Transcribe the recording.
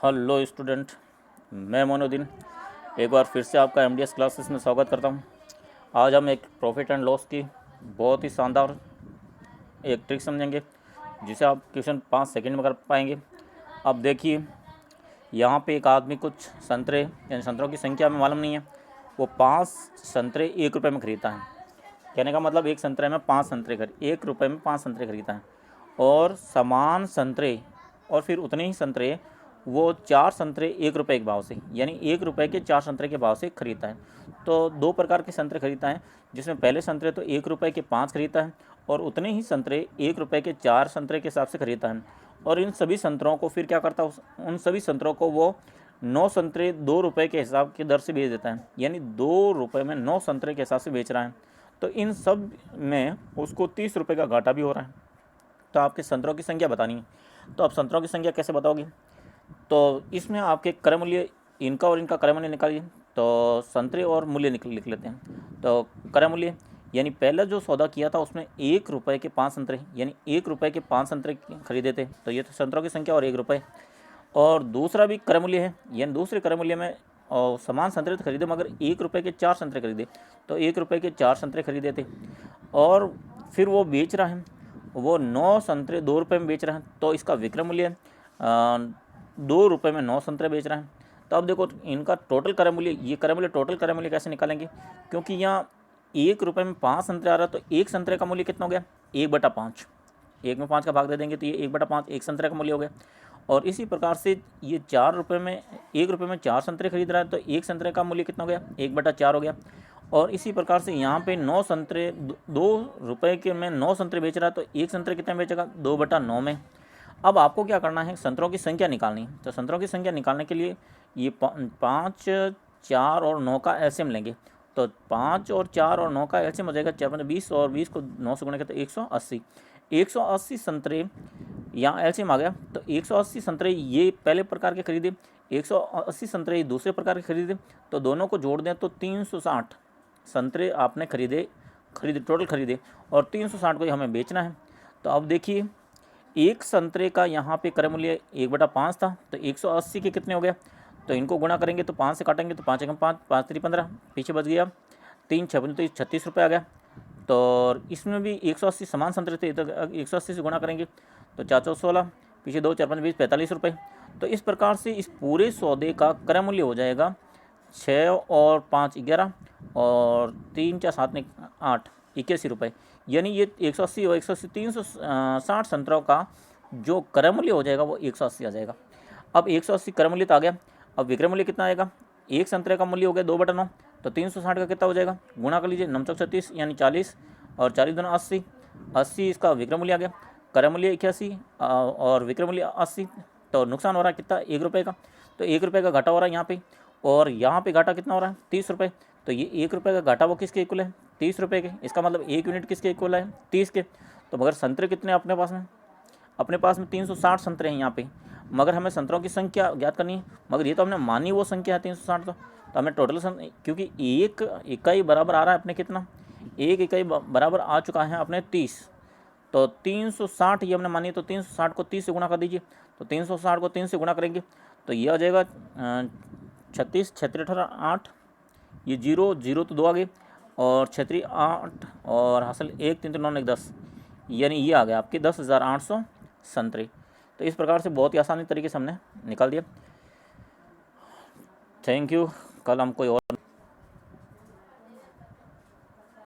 Hello student, मैं मोनुद्दीन एक बार फिर से आपका एमडीएस क्लासेस में स्वागत करता हूं। आज हम एक प्रॉफिट एंड लॉस की बहुत ही शानदार एक ट्रिक समझेंगे जिसे आप क्वेश्चन 5 सेकंड में कर पाएंगे। अब देखिए, यहाँ पे एक आदमी कुछ संतरे यानी संतरों की संख्या में मालूम नहीं है, वो 5 संतरे 1 रुपये में ख़रीदता है। कहने का मतलब एक संतरे में 5 संतरे 1 रुपये में 5 संतरे खरीदता है, और समान संतरे और फिर उतने ही संतरे वो 4 संतरे 1 रुपये के भाव से, यानी 1 रुपये के 4 संतरे के भाव से खरीदता है। तो 2 प्रकार के संतरे खरीदता है, जिसमें पहले संतरे तो 1 रुपये के 5 खरीदता है और उतने ही संतरे 1 रुपये के 4 संतरे के हिसाब से खरीदता है। और इन सभी संतरों को फिर क्या करता है, उन सभी संतरों को वो 9 संतरे 2 रुपये के हिसाब की दर से बेच देता है, यानी 2 रुपये में 9 संतरे के हिसाब से बेच रहा है। तो इन सब में उसको 30 रुपये का घाटा भी हो रहा है। तो आपके संतरों की संख्या बतानी है। तो आप संतरों की संख्या कैसे बताओगे? तो इसमें आपके क्रय मूल्य, इनका और इनका क्रय मूल्य निकालिए। तो संतरे और मूल्य लिख लेते हैं। तो क्रय मूल्य यानी पहले जो सौदा किया था उसमें 1 रुपये के 5 संतरे, यानी 1 रुपये के 5 संतरे खरीदे थे, तो ये तो संतरों की संख्या और 1 रुपये। और दूसरा भी क्रय मूल्य है, यानी दूसरे क्रय मूल्य में समान संतरे तो खरीदे मगर 1 रुपये के 4 संतरे खरीदे, तो 1 रुपये के 4 संतरे खरीदे थे। और फिर वो बेच रहा है, वो 9 संतरे 2 रुपये में बेच रहा है, तो इसका विक्रय मूल्य 2 रुपये में 9 संतरे बेच रहा है। तो अब देखो इनका टोटल क्रय मूल्य, ये क्रय मूल्य टोटल क्रय मूल्य कैसे निकालेंगे? क्योंकि यहाँ 1 रुपये में 5 संतरे आ रहा है, तो एक संतरे का मूल्य कितना हो गया? 1/5। 1 में 5 का भाग दे देंगे तो ये 1/5 एक संतरे का मूल्य हो गया। और इसी प्रकार से ये 4 रुपये में 1 रुपये में 4 संतरे खरीद रहा है, तो एक संतरे का मूल्य कितना हो गया? 1/4 हो गया। और इसी प्रकार से यहाँ पे 9 संतरे 2 रुपये के में 9 संतरे बेच रहा है, तो एक संतरे कितने में बेचेगा? 2/9 में। अब आपको क्या करना है? संतरों की संख्या निकालनी है। तो संतरों की संख्या निकालने के लिए ये 5, 4 और 9 का एलसीएम लेंगे। तो 5 और 4 और 9 का एलसीएम हो जाएगा 4 5 20, और 20 को 9 से गुणा करते 180। 180 संतरे यहाँ एलसीएम आ गया। तो 180 संतरे ये पहले प्रकार के खरीदे, 180 संतरे दूसरे प्रकार के खरीदे, तो दोनों को जोड़ दें तो 360 संतरे आपने खरीदे टोटल खरीदे, और 360 को ही हमें बेचना है। तो अब देखिए, एक संतरे का यहाँ पे क्रय मूल्य 1/5 था, तो 180 के कितने हो गया? तो इनको गुणा करेंगे तो 5 से काटेंगे तो 5 एकम 5, 5 3 15, पीछे बच गया 3 6 तो 36 रुपये आ गया। तो इसमें भी 180 समान संतरे थे, तो 180 से गुणा करेंगे तो 4 4 16, पीछे 2 4 5 20, 45 रुपये। तो इस प्रकार से इस पूरे सौदे का क्रय मूल्य हो जाएगा 6 और 5 11, और 3 4 7 8 81 रुपये। यानी ये 180 और 180 360 संतरों का जो क्रय मूल्य हो जाएगा वो 180 आ जाएगा। अब 180 क्रय मूल्य तो आ गया, अब विक्रय मूल्य कितना आएगा? एक संतरे का मूल्य हो गया 2/9, तो 360 का कितना हो जाएगा? गुणा कर लीजिए, 9 चौक 36 यानी 40, और 40 दूना 80, 80 इसका विक्रय मूल्य आ गया। क्रय मूल्य 81 और विक्रय मूल्य 80, तो नुकसान हो रहा है कितना? 1 रुपये का। तो 1 रुपये का घाटा हो रहा है यहाँ पे, और यहाँ पे घाटा कितना हो रहा है? 30 रुपये। तो ये 1 रुपये का घाटा वो किसके इक्वल है? 30 रुपये के। इसका मतलब 1 यूनिट किसके इक्वल है? 30 के। तो मगर संतरे कितने अपने पास में? अपने पास में 360 संतरे हैं यहाँ पे, मगर हमें संतरों की संख्या ज्ञात करनी है। मगर ये तो हमने मानी वो संख्या है 360, तो हमें टोटल क्योंकि एक इकाई बराबर आ रहा है अपने कितना? एक इकाई बराबर आ चुका है अपने 30, तो 360 ये हमने मानी, तो 360 को 30 से गुणा कर दीजिए। तो 360 को 3 से गुणा करेंगे तो ये आ जाएगा 36 36 18 8, ये 0 0 तो 2 आ गए, और 36 8, और हासिल 1 3 3 9 1 10, यानी ये आ गया आपके 10,800 संतरे। तो इस प्रकार से बहुत ही आसानी तरीके से हमने निकाल दिया। Thank you. कल हम कोई और